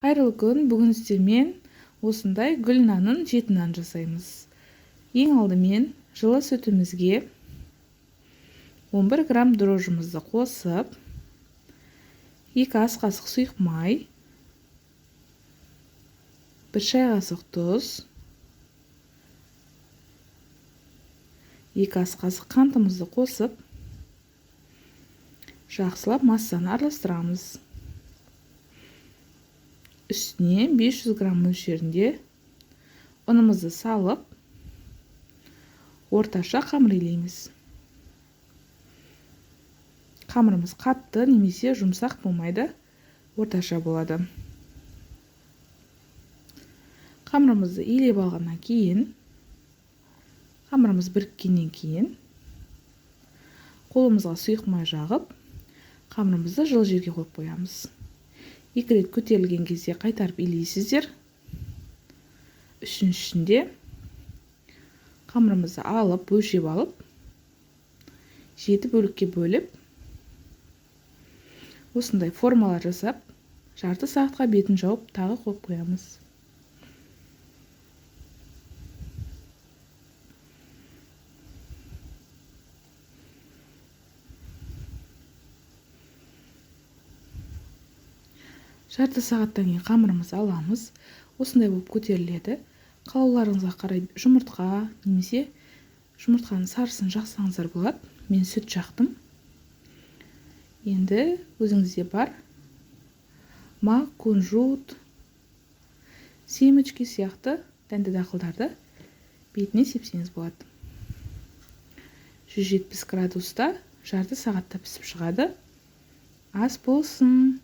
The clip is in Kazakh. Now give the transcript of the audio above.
Қайырлы күн, бүгін сіздермен осындай гүл нанын жеті нан жасаймыз. Ең алдымен жылы сүтімізге 11 грамм дрожжымызды қосып, 2 ас қасық сұйық май, 1 шай қасық тұз, 2 ас қасық қантымызды қосып, жақсылап массаны араластырамыз. Үстіне 500 грамм мөлшерінде ұнымызды салып, орташа қамыр илейміз. Қамырымыз қатты немесе жұмсақ болмайды, орташа болады. Қамырымызды илеп алғаннан кейін, қамырымыз біріккеннен кейін, қолымызға сұйық май жағып, қамырымызды жылы жерге қойып қоямыз. 2 рет көтерілген кезде қайтарып илейсіздер. Үшіншісінде қамырымызды алып, өлшеп алып, 7 бөлікке бөліп, осындай формалар жасап, жарты сағатқа бетін жауып, тағы қойып қоямыз. Жарты сағаттан кейін қамырымызды аламыз. Осындай болып көтеріледі. Қалауларыңызға қарай жұмыртқа немесе жұмыртқаның сарысын жақсаңыздар болады. Мен сүт жақтым. Енді өзіңізде бар мак, кунжут, семечки сияқты дәнді дақылдарды бетіне сепсеңіз болады. 170 градуста жарты сағатта пісіп шығады. Ас болсын!